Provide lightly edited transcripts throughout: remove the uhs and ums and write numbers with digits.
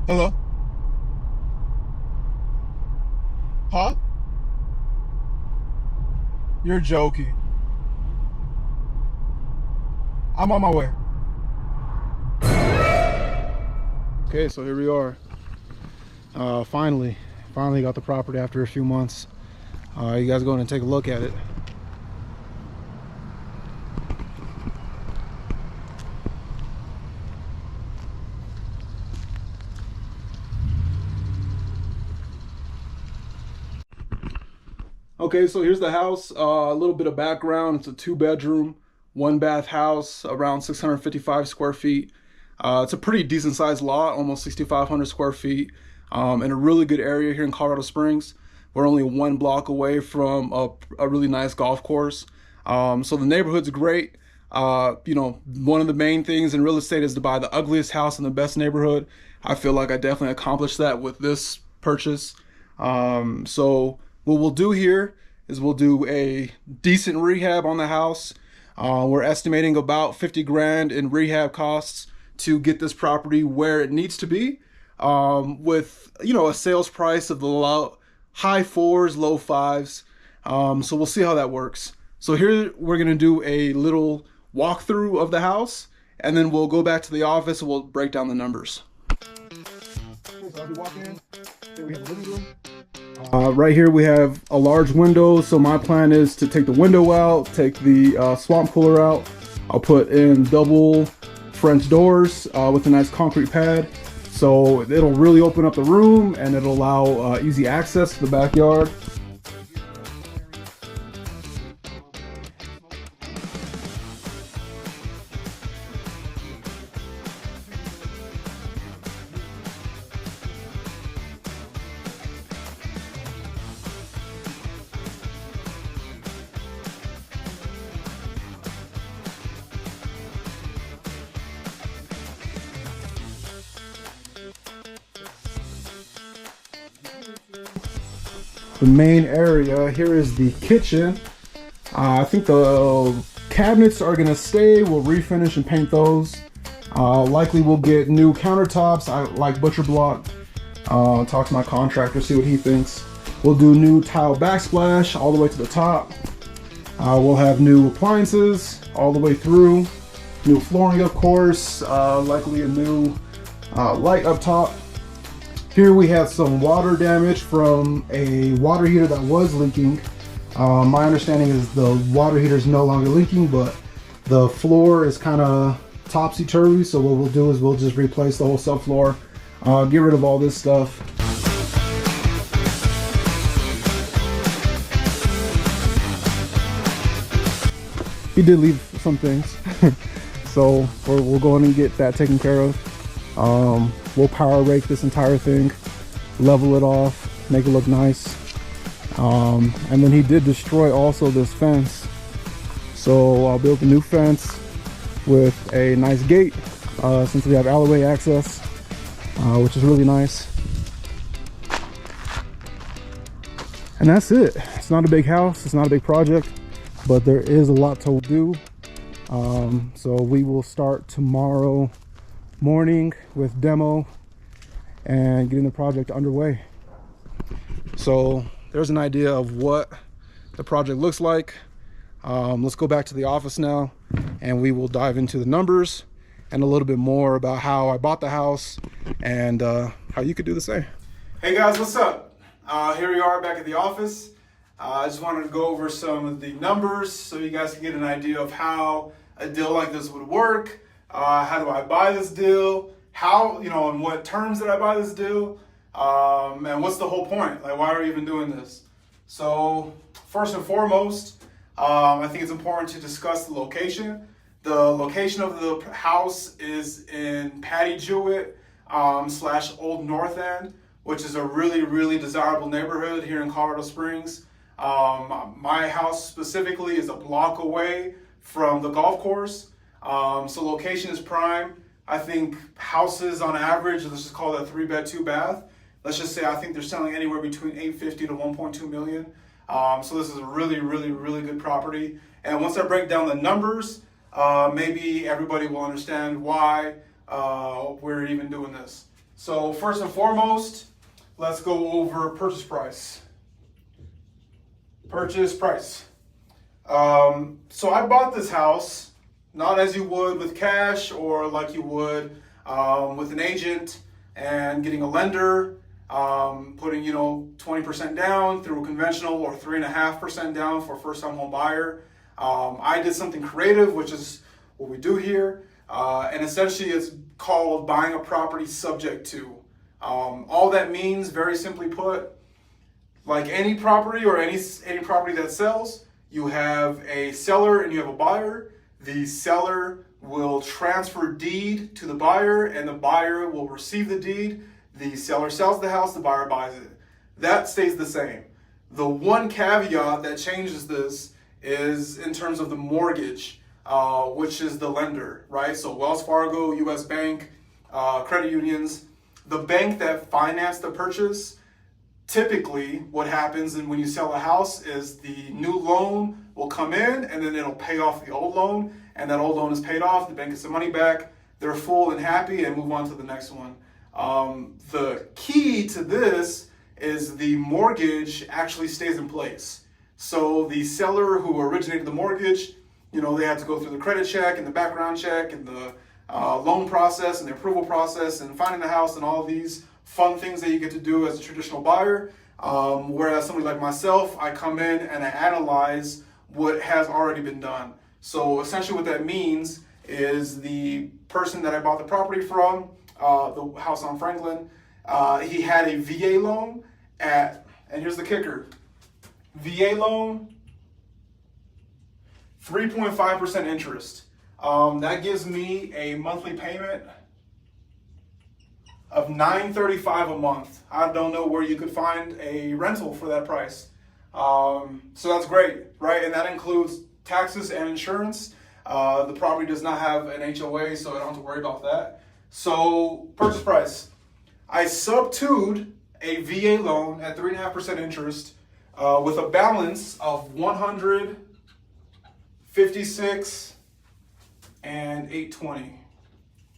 Hello? Huh? You're joking. I'm on my way. Okay, so here we are. Finally got the property after a few months. You guys go in and take a look at it. Okay, so here's the house. A little bit of background. It's a 2 bedroom, 1 bath house, around 655 square feet. It's a pretty decent sized lot, almost 6,500 square feet, in a really good area here in Colorado Springs. We're only 1 block away from a really nice golf course. So the neighborhood's great. One of the main things in real estate is to buy the ugliest house in the best neighborhood. I feel like I definitely accomplished that with this purchase. So what we'll do here is we'll do a decent rehab on the house. We're estimating about 50 grand in rehab costs to get this property where it needs to be, with a sales price of the high fours, low fives. So we'll see how that works. So here we're gonna do a little walkthrough of the house, and then we'll go back to the office and we'll break down the numbers. Okay, so as we walk in, here we have the living room. Right here we have a large window, so my plan is to take the window out, take the swamp cooler out. I'll put in double French doors with a nice concrete pad, so it'll really open up the room and it'll allow easy access to the backyard. The main area here is the kitchen. I think the cabinets are gonna stay. We'll refinish and paint those. Likely we'll get new countertops. I like butcher block. Talk to my contractor, see what he thinks. We'll do new tile backsplash all the way to the top. We'll have new appliances all the way through. New flooring, of course. Likely a new light up top. Here we have some water damage from a water heater that was leaking. My understanding is the water heater is no longer leaking, but the floor is kind of topsy-turvy. So what we'll do is we'll just replace the whole subfloor, get rid of all this stuff. He did leave some things, so we'll go in and get that taken care of. We'll power rake this entire thing, level it off, make it look nice. And then he did destroy also this fence. So I'll build a new fence with a nice gate, since we have alleyway access, which is really nice. And that's it. It's not a big house, it's not a big project, but there is a lot to do. So we will start tomorrow morning with demo and getting the project underway. So there's an idea of what the project looks like. Let's go back to the office now and we will dive into the numbers and a little bit more about how I bought the house and how you could do the same. Hey guys, what's up? Here we are back at the office. I just wanted to go over some of the numbers so you guys can get an idea of how a deal like this would work. How do I buy this deal? How, in what terms did I buy this deal? And what's the whole point? Like, why are we even doing this? So, first and foremost, I think it's important to discuss the location. The location of the house is in Patty Jewett / Old North End, which is a really, really desirable neighborhood here in Colorado Springs. My house specifically is a block away from the golf course. So location is prime. I think houses on average, let's just call it a 3-bed, 2-bath. Let's just say I think they're selling anywhere between $850 to $1.2 million. So this is a really, really, really good property. And once I break down the numbers, maybe everybody will understand why we're even doing this. So first and foremost, let's go over purchase price. Purchase price. So I bought this house, not as you would with cash or like you would with an agent and getting a lender, putting 20% down through a conventional or 3.5% down for a first-time home buyer. I did something creative, which is what we do here, and essentially it's called buying a property subject to. All that means, very simply put, like any property or any property that sells, you have a seller and you have a buyer. The seller will transfer deed to the buyer and the buyer will receive the deed. The seller sells the house, the buyer buys it. That stays the same. The one caveat that changes this is in terms of the mortgage, which is the lender, right? So Wells Fargo, US Bank, credit unions, the bank that financed the purchase, typically what happens when you sell a house is the new loan will come in and then it'll pay off the old loan, and that old loan is paid off, the bank gets the money back, they're full and happy and move on to the next one. The key to this is the mortgage actually stays in place. So the seller who originated the mortgage, they have to go through the credit check and the background check and the loan process and the approval process and finding the house and all of these fun things that you get to do as a traditional buyer. Whereas somebody like myself, I come in and I analyze what has already been done. So essentially what that means is the person that I bought the property from, the house on Franklin, he had a VA loan and here's the kicker, VA loan, 3.5% interest. That gives me a monthly payment of $935 a month. I don't know where you could find a rental for that price. So that's great, right? And that includes taxes and insurance. The property does not have an HOA, so I don't have to worry about that. So purchase price. I subtoed a VA loan at 3.5% interest with a balance of $156 and $820.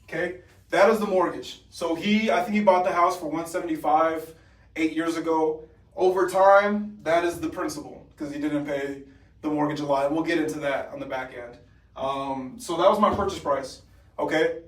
Okay, that is the mortgage. So I think he bought the house for $175 8 years ago. Over time, that is the principal because he didn't pay the mortgage a lot. And we'll get into that on the back end. So that was my purchase price. Okay,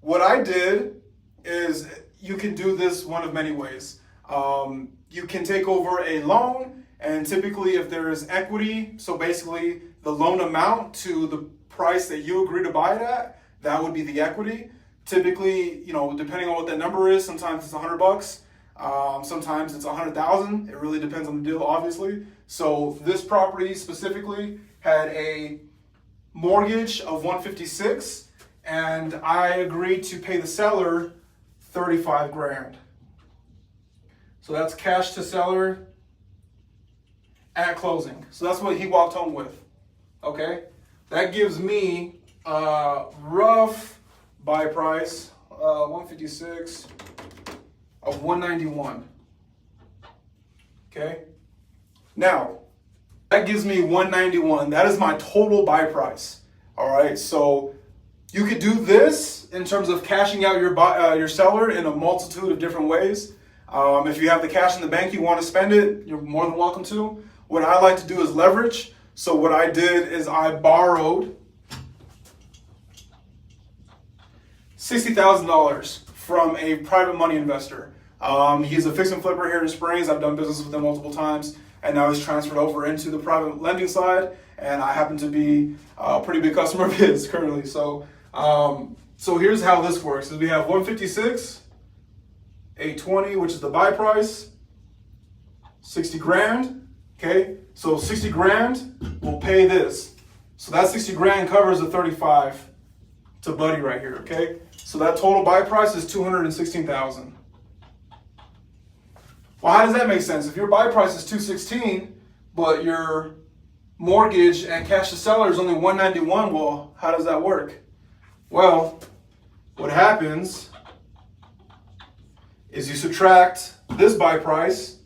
what I did is you can do this one of many ways. You can take over a loan, and typically if there is equity, so basically the loan amount to the price that you agree to buy it at, that would be the equity. Typically, depending on what that number is, sometimes it's $100, sometimes it's 100,000. It really depends on the deal, obviously. So this property specifically had a mortgage of $156, and I agreed to pay the seller $35,000. So that's cash to seller at closing. So that's what he walked home with. Okay, that gives me rough buy price, 156 of 191. Okay, now that gives me 191. That is my total buy price. All right, so you could do this in terms of cashing out your seller in a multitude of different ways. If you have the cash in the bank, you want to spend it, you're more than welcome to. What I like to do is leverage. So what I did is I borrowed $60,000 from a private money investor. He's a fix and flipper here in Springs. I've done business with him multiple times, and now he's transferred over into the private lending side, and I happen to be a pretty big customer of his currently. So here's how this works: is we have 156, 820, which is the buy price, 60 grand. Okay, so 60 grand will pay this. So that 60 grand covers the 35 to Buddy right here. Okay, so that total buy price is 216,000. Well, how does that make sense? If your buy price is 216, but your mortgage and cash to seller is only 191, well, how does that work? Well, what happens is you subtract this buy price,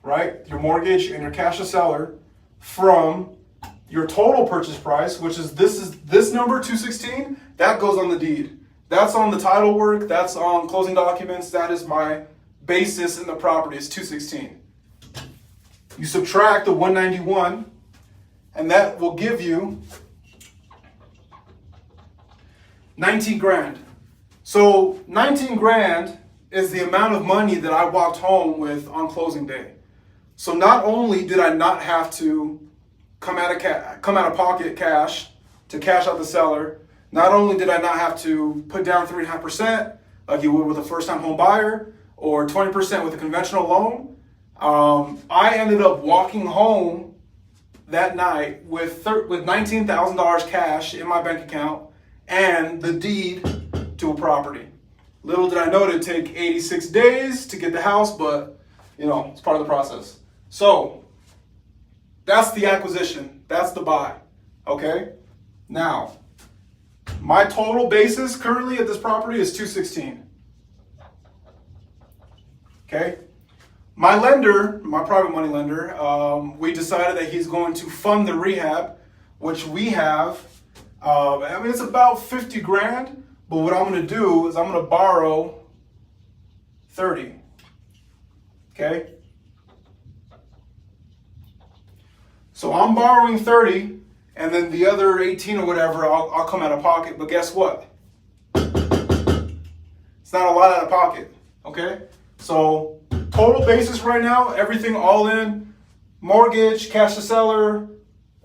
right, your mortgage and your cash to seller, from your total purchase price, which is this number 216, that goes on the deed. That's on the title work, that's on closing documents, that is my basis in the property is 216. You subtract the 191, and that will give you 19 grand. So 19 grand is the amount of money that I walked home with on closing day. So not only did I not have to come out of pocket cash to cash out the seller, not only did I not have to put down 3.5% like you would with a first-time home buyer or 20% with a conventional loan, I ended up walking home that night with $19,000 cash in my bank account and the deed to a property. Little did I know it'd take 86 days to get the house, but it's part of the process. So that's the acquisition, that's the buy, okay? Now, my total basis currently at this property is 216. Okay? My lender, my private money lender, we decided that he's going to fund the rehab, which we have. It's about 50 grand, but what I'm going to do is I'm going to borrow 30. Okay? So I'm borrowing 30. And then the other 18 or whatever, I'll come out of pocket. But guess what? It's not a lot out of pocket, okay? So total basis right now, everything all in, mortgage, cash to seller,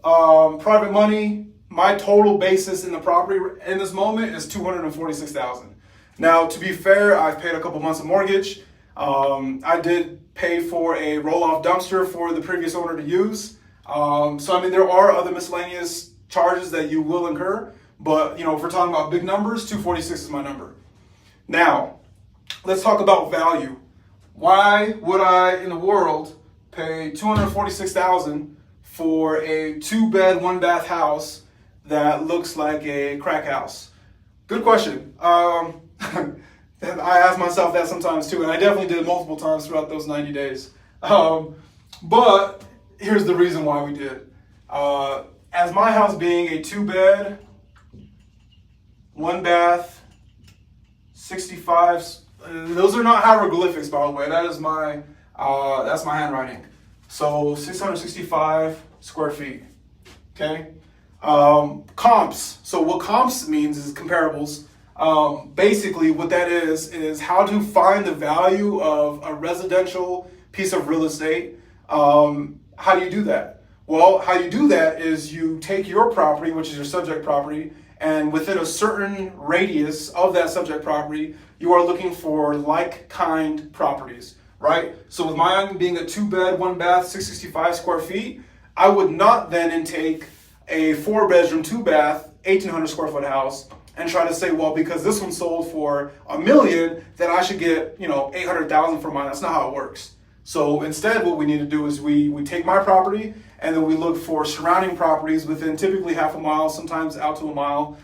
private money, my total basis in the property in this moment is $246,000. Now, to be fair, I've paid a couple months of mortgage. I did pay for a roll-off dumpster for the previous owner to use. There are other miscellaneous charges that you will incur, but if we're talking about big numbers, 246 is my number. Now, let's talk about value. Why would I in the world pay $246,000 for a 2-bed, 1-bath house that looks like a crack house? Good question. I ask myself that sometimes too, and I definitely did multiple times throughout those 90 days. But here's the reason why we did. As my house being a 2-bed, 1-bath, 65, those are not hieroglyphics, by the way. That's my handwriting. So 665 square feet. Okay. Comps. So what comps means is comparables. Basically, what that is how to find the value of a residential piece of real estate. How do you do that? Well, how you do that is you take your property, which is your subject property, and within a certain radius of that subject property, you are looking for like-kind properties, right? So with mine being a 2-bed, 1-bath, 665 square feet, I would not then intake a 4-bedroom, 2-bath, 1,800 square foot house and try to say, well, because this one sold for $1 million, that I should get, $800,000 for mine. That's not how it works. So instead, what we need to do is we take my property and then we look for surrounding properties within typically half a mile, sometimes out to a mile,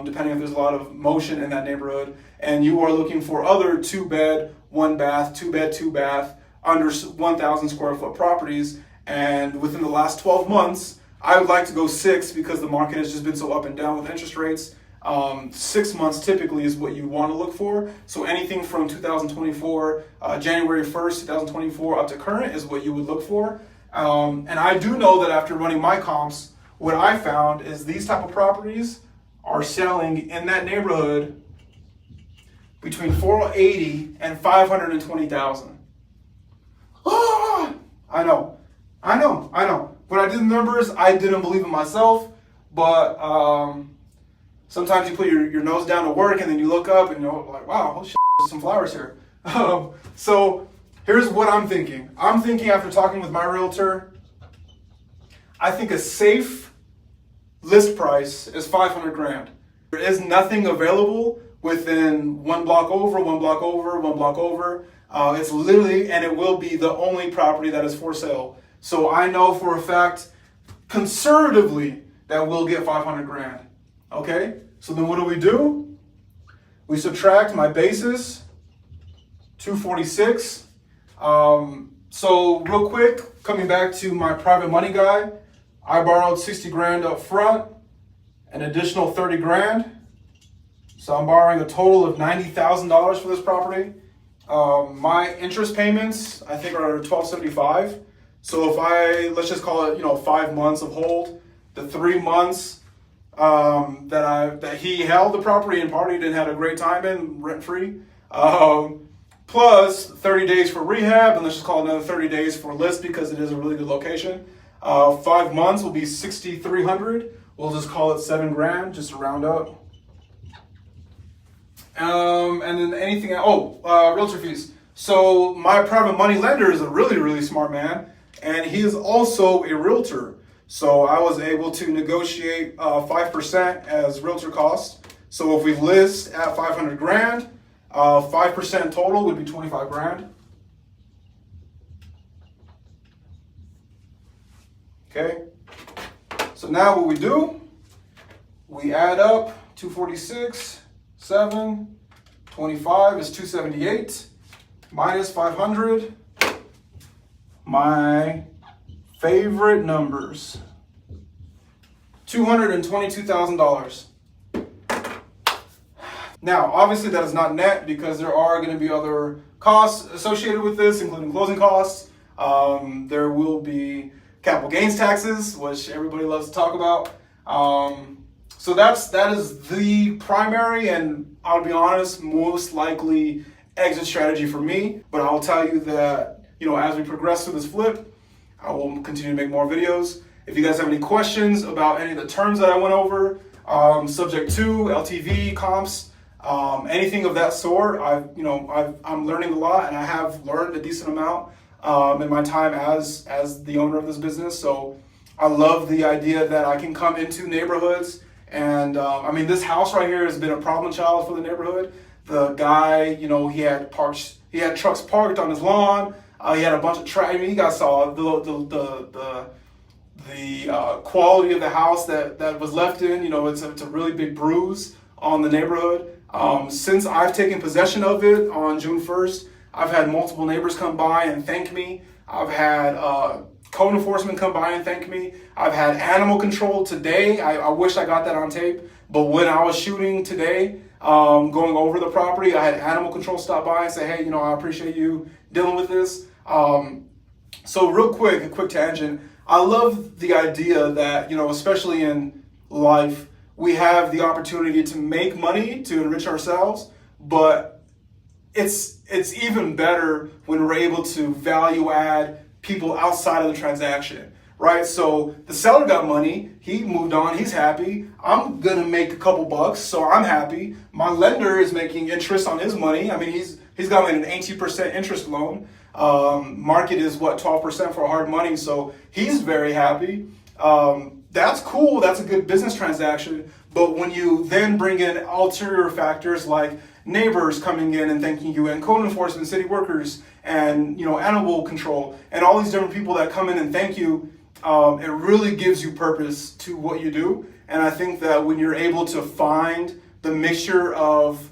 depending if there's a lot of motion in that neighborhood. And you are looking for other 2-bed, 1-bath, 2-bed, 2-bath, under 1,000 square foot properties. And within the last 12 months, I would like to go 6 because the market has just been so up and down with interest rates. 6 months typically is what you want to look for. So anything from 2024, January 1st, 2024 up to current is what you would look for. And I do know that after running my comps, what I found is these type of properties are selling in that neighborhood between 480 and 520,000. Ah, I know. When I did the numbers, I didn't believe in myself, but sometimes you put your nose down to work and then you look up and you're like, wow, holy shit, there's some flowers here. So here's what I'm thinking. I'm thinking after talking with my realtor, I think a safe list price is 500 grand. There is nothing available within 1 block over, 1 block over, 1 block over. It's literally, and it will be the only property that is for sale. So I know for a fact, conservatively, that we'll get 500 grand. Okay, so then what do? We subtract my basis, 246. So real quick, coming back to my private money guy, I borrowed 60 grand up front, an additional 30 grand. So I'm borrowing a total of $90,000 for this property. My interest payments, I think, are $1,275. So if let's just call it, 5 months of hold, the 3 months that he held the property and partied and had a great time in, rent free, plus 30 days for rehab, and let's just call it another 30 days for list because it is a really good location. 5 months will be $6,300. We'll just call it $7,000, just to round up. And then anything, realtor fees. So my private money lender is a really, really smart man, and he is also a realtor. So I was able to negotiate 5% as realtor costs. So if we list at $500,000, 5% total would be $25,000. Okay. So now what we do, we add up 246, 7, 25 is 278, minus 500. My favorite numbers, $222,000. Now, obviously that is not net because there are going to be other costs associated with this, including closing costs. There will be capital gains taxes, which everybody loves to talk about. So that is the primary, and I'll be honest, most likely exit strategy for me. But I'll tell you that, as we progress through this flip, I will continue to make more videos. If you guys have any questions about any of the terms that I went over, subject to LTV, comps, anything of that sort, I'm learning a lot, and I have learned a decent amount in my time as the owner of this business. So I love the idea that I can come into neighborhoods, and this house right here has been a problem child for the neighborhood. The guy, he had trucks parked on his lawn. He had a bunch of trash. You guys saw the quality of the house that was left in. It's a really big bruise on the neighborhood. Since I've taken possession of it on June 1st, I've had multiple neighbors come by and thank me. I've had code enforcement come by and thank me. I've had animal control today. I wish I got that on tape, but when I was shooting today, going over the property, I had animal control stop by and say, hey, I appreciate you dealing with this. So real quick, a quick tangent. I love the idea that, especially in life, we have the opportunity to make money, to enrich ourselves, but it's even better when we're able to value add people outside of the transaction, right? So the seller got money, he moved on, he's happy. I'm gonna make a couple bucks, so I'm happy. My lender is making interest on his money. He's got an 18% interest loan. Market is 12% for hard money, so he's very happy. That's cool, that's a good business transaction. But when you then bring in ulterior factors like neighbors coming in and thanking you, and code enforcement, city workers, and animal control, and all these different people that come in and thank you, it really gives you purpose to what you do. And I think that when you're able to find the mixture of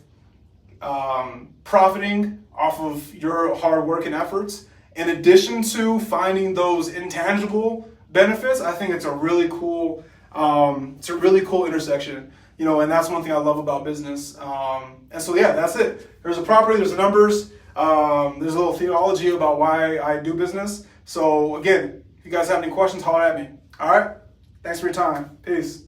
profiting off of your hard work and efforts, in addition to finding those intangible benefits, I think it's a really cool intersection, and that's one thing I love about business. And so, yeah, that's it. There's a property, there's the numbers, there's a little theology about why I do business. So again, if you guys have any questions, holler at me. All right. Thanks for your time. Peace.